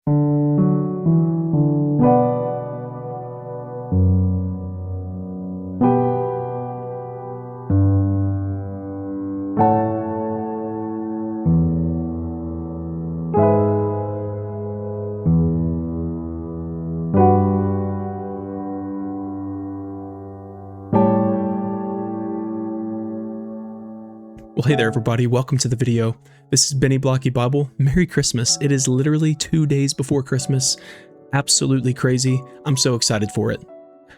Well, hey there everybody, welcome to the video. This is Benny Blocky Bible. Merry Christmas. It is literally 2 days before Christmas. Absolutely crazy. I'm so excited for it.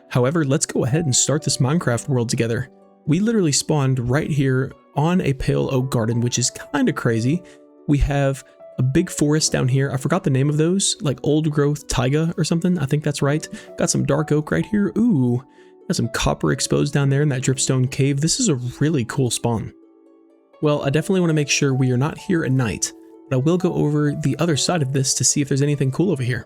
However, let's go ahead and start this Minecraft world together. We literally spawned right here on a pale oak garden, which is kind of crazy. We have a big forest down here. I forgot the name of those, like old growth taiga or something. I think that's right. Got some dark oak right here. Ooh, got some copper exposed down there in that dripstone cave. This is a really cool spawn. Well, I definitely want to make sure we are not here at night, but I will go over the other side of this to see if there's anything cool over here.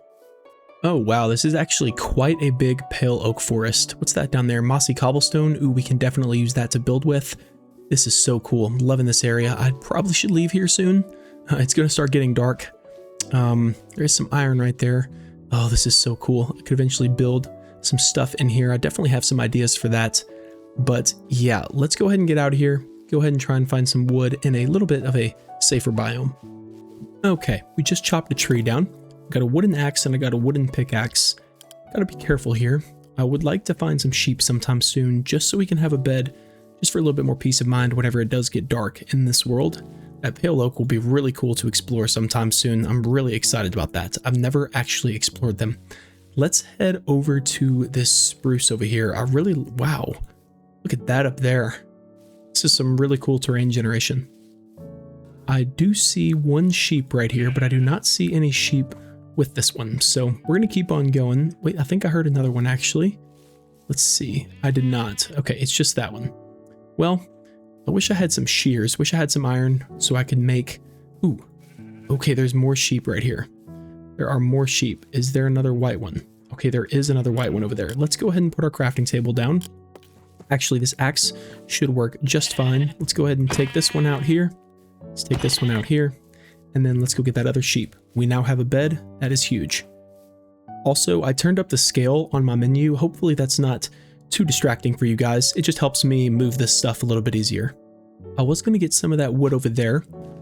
Oh wow, this is actually quite a big pale oak forest. What's that down there? Mossy cobblestone? Ooh, we can definitely use that to build with. This is so cool. I'm loving this area. I probably should leave here soon. It's going to start getting dark. There's some iron right there. Oh, this is so cool. I could eventually build some stuff in here. I definitely have some ideas for that. But yeah, let's go ahead and get out of here. Go ahead and try and find some wood in a little bit of a safer biome. Okay, we just chopped a tree down. Got a wooden axe and I got a wooden pickaxe. Gotta be careful here. I would like to find some sheep sometime soon, just so we can have a bed, just for a little bit more peace of mind whenever it does get dark in this world. That pale oak will be really cool to explore sometime soon. I'm really excited about that. I've never actually explored them. Let's head over to this spruce over here. Wow, look at that up there. This is some really cool terrain generation. I do see one sheep right here, but I do not see any sheep with this one. So we're going to keep on going. Wait, I think I heard another one actually. Let's see. I did not. Okay, it's just that one. Well, I wish I had some shears. Wish I had some iron so I could make... Ooh, okay, there's more sheep right here. There are more sheep. Is there another white one? Okay, there is another white one over there. Let's go ahead and put our crafting table down. Actually, this axe should work just fine. Let's go ahead and take this one out here. Let's take this one out here. And then let's go get that other sheep. We now have a bed. That is huge. Also, I turned up the scale on my menu. Hopefully that's not too distracting for you guys. It just helps me move this stuff a little bit easier. I was going to get some of that wood over there,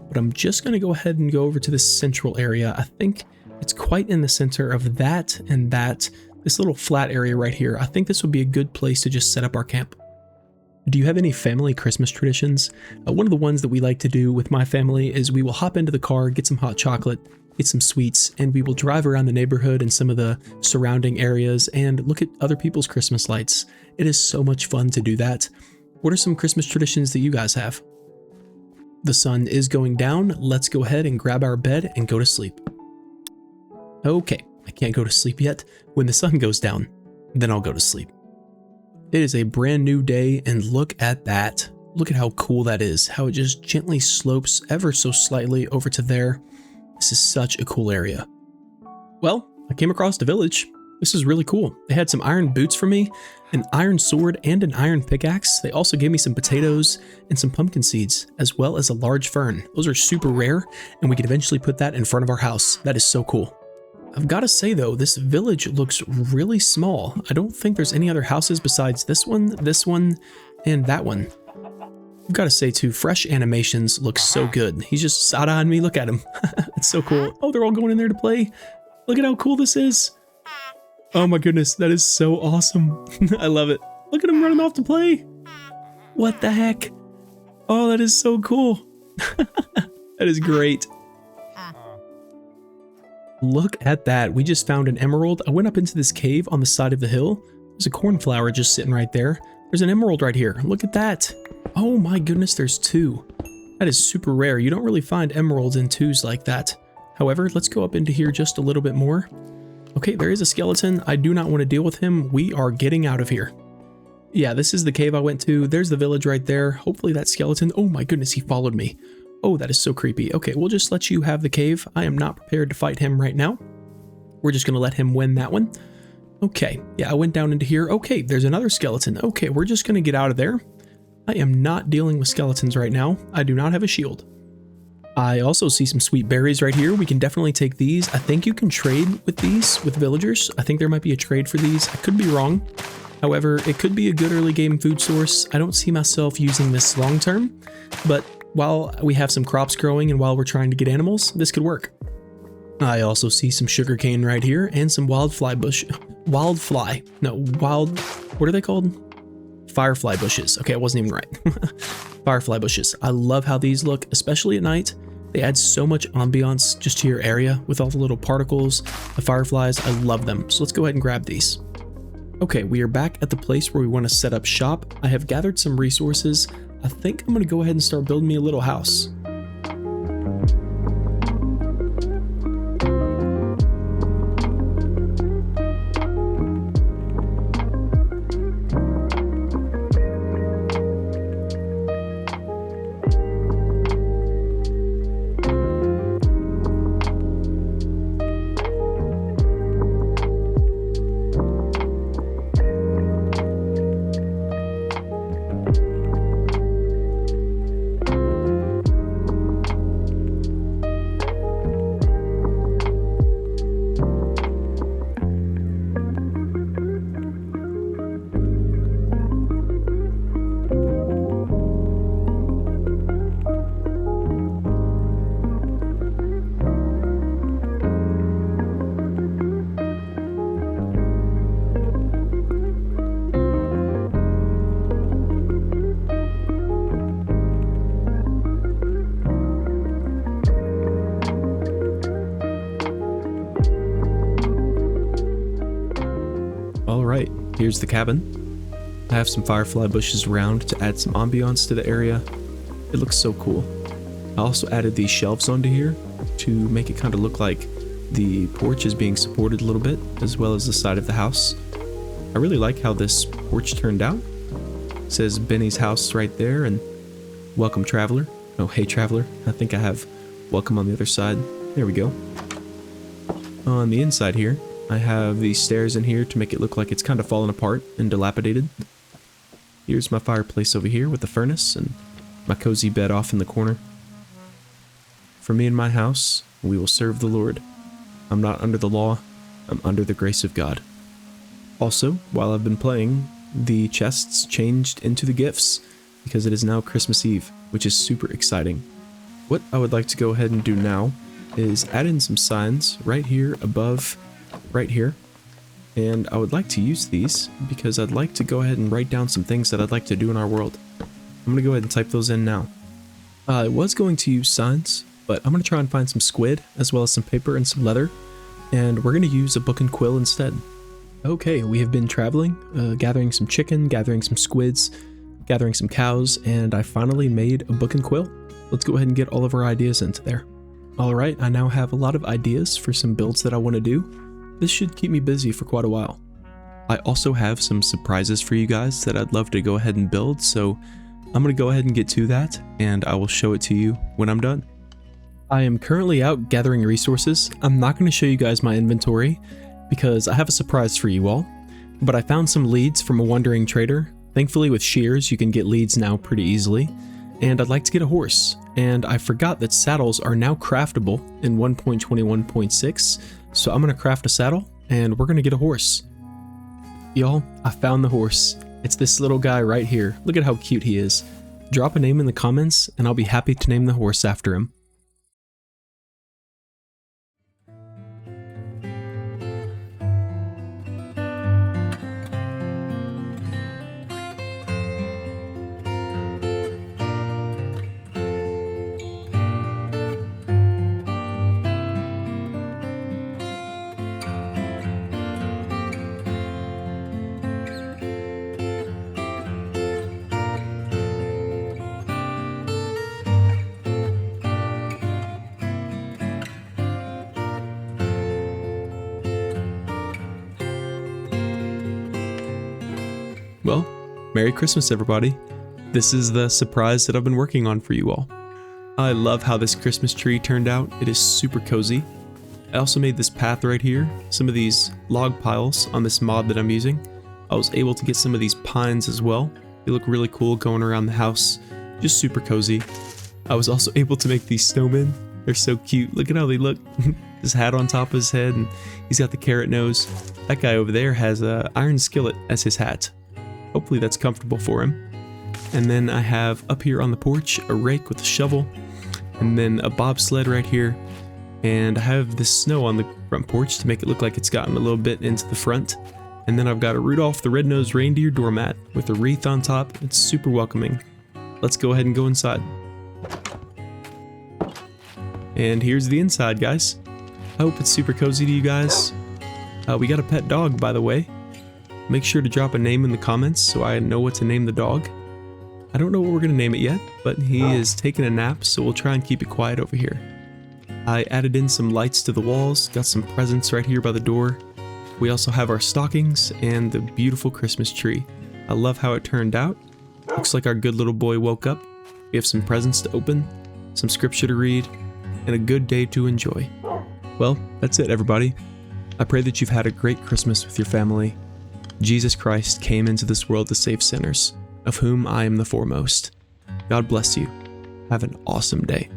but I'm just going to go ahead and go over to this central area. I think it's quite in the center of that and that. This little flat area right here. I think this would be a good place to just set up our camp. Do you have any family Christmas traditions? One of the ones that we like to do with my family is we will hop into the car, get some hot chocolate, get some sweets, and we will drive around the neighborhood and some of the surrounding areas and look at other people's Christmas lights. It is so much fun to do that. What are some Christmas traditions that you guys have? The sun is going down. Let's go ahead and grab our bed and go to sleep. Okay, I can't go to sleep yet. When the sun goes down, then I'll go to sleep. It is a brand new day, and look at that. Look at how cool that is, how it just gently slopes ever so slightly over to there. This is such a cool area. Well, I came across the village. This is really cool. They had some iron boots for me, an iron sword, and an iron pickaxe. They also gave me some potatoes and some pumpkin seeds, as well as a large fern. Those are super rare, and we could eventually put that in front of our house. That is so cool. I've got to say though, this village looks really small. I don't think there's any other houses besides this one, and that one. I've got to say too, fresh animations look so good. He's just side-eyeing me. Look at him. It's so cool. Oh, they're all going in there to play. Look at how cool this is. Oh my goodness, that is so awesome. I love it. Look at him running off to play. What the heck? Oh, that is so cool. That is great. Look at that. We just found an emerald. I went up into this cave on the side of the hill. There's a cornflower just sitting right there. There's an emerald right here. Look at that. Oh my goodness, there's two. That is super rare. You don't really find emeralds in twos like that. However, let's go up into here just a little bit more. Okay, there is a skeleton. I do not want to deal with him. We are getting out of here. Yeah, this is the cave I went to. There's the village right there. Hopefully that skeleton... Oh my goodness, he followed me. Oh, that is so creepy. Okay, we'll just let you have the cave. I am not prepared to fight him right now. We're just going to let him win that one. Okay, yeah, I went down into here. Okay, there's another skeleton. Okay, we're just going to get out of there. I am not dealing with skeletons right now. I do not have a shield. I also see some sweet berries right here. We can definitely take these. I think you can trade with these with villagers. I think there might be a trade for these. I could be wrong. However, it could be a good early game food source. I don't see myself using this long term, but while we have some crops growing and while we're trying to get animals, this could work. I also see some sugarcane right here and some what are they called? Firefly bushes. Okay, I wasn't even right. Firefly bushes. I love how these look, especially at night. They add so much ambiance just to your area with all the little particles, the fireflies. I love them. So let's go ahead and grab these. Okay, we are back at the place where we want to set up shop. I have gathered some resources. I think I'm going to go ahead and start building me a little house. Alright, here's the cabin. I have some firefly bushes around to add some ambiance to the area. It looks so cool. I also added these shelves onto here to make it kind of look like the porch is being supported a little bit, as well as the side of the house. I really like how this porch turned out. It says Benny's house right there and welcome traveler. Oh, hey traveler. I think I have welcome on the other side. There we go. On the inside here, I have these stairs in here to make it look like it's kind of fallen apart and dilapidated. Here's my fireplace over here with the furnace and my cozy bed off in the corner. For me and my house, we will serve the Lord. I'm not under the law, I'm under the grace of God. Also, while I've been playing, the chests changed into the gifts because it is now Christmas Eve, which is super exciting. What I would like to go ahead and do now is add in some signs right here above, right here. And I would like to use these because I'd like to go ahead and write down some things that I'd like to do in our world. I'm going to go ahead and type those in now. I was going to use signs, but I'm going to try and find some squid as well as some paper and some leather. And we're going to use a book and quill instead. Okay, we have been traveling, gathering some chicken, gathering some squids, gathering some cows, and I finally made a book and quill. Let's go ahead and get all of our ideas into there. Alright, I now have a lot of ideas for some builds that I want to do. This should keep me busy for quite a while. I also have some surprises for you guys that I'd love to go ahead and build, so I'm going to go ahead and get to that, and I will show it to you when I'm done. I am currently out gathering resources. I'm not going to show you guys my inventory, because I have a surprise for you all, but I found some leads from a wandering trader. Thankfully with shears you can get leads now pretty easily, and I'd like to get a horse, and I forgot that saddles are now craftable in 1.21.6, so I'm going to craft a saddle, and we're going to get a horse. Y'all, I found the horse. It's this little guy right here. Look at how cute he is. Drop a name in the comments, and I'll be happy to name the horse after him. Well, Merry Christmas everybody. This is the surprise that I've been working on for you all. I love how this Christmas tree turned out. It is super cozy. I also made this path right here, some of these log piles on this mod that I'm using. I was able to get some of these pines as well. They look really cool going around the house, just super cozy. I was also able to make these snowmen. They're so cute. Look at how they look. His hat on top of his head, and he's got the carrot nose. That guy over there has a iron skillet as his hat. Hopefully that's comfortable for him. And then I have up here on the porch a rake with a shovel, and then a bobsled right here. And I have this snow on the front porch to make it look like it's gotten a little bit into the front. And then I've got a Rudolph the Red-Nosed Reindeer doormat with a wreath on top. It's super welcoming. Let's go ahead and go inside. And here's the inside, guys. I hope it's super cozy to you guys. We got a pet dog, by the way. Make sure to drop a name in the comments so I know what to name the dog. I don't know what we're going to name it yet, but he is taking a nap, so we'll try and keep it quiet over here. I added in some lights to the walls, got some presents right here by the door. We also have our stockings and the beautiful Christmas tree. I love how it turned out. Looks like our good little boy woke up. We have some presents to open, some scripture to read, and a good day to enjoy. Well, that's it, everybody. I pray that you've had a great Christmas with your family. Jesus Christ came into this world to save sinners, of whom I am the foremost. God bless you. Have an awesome day.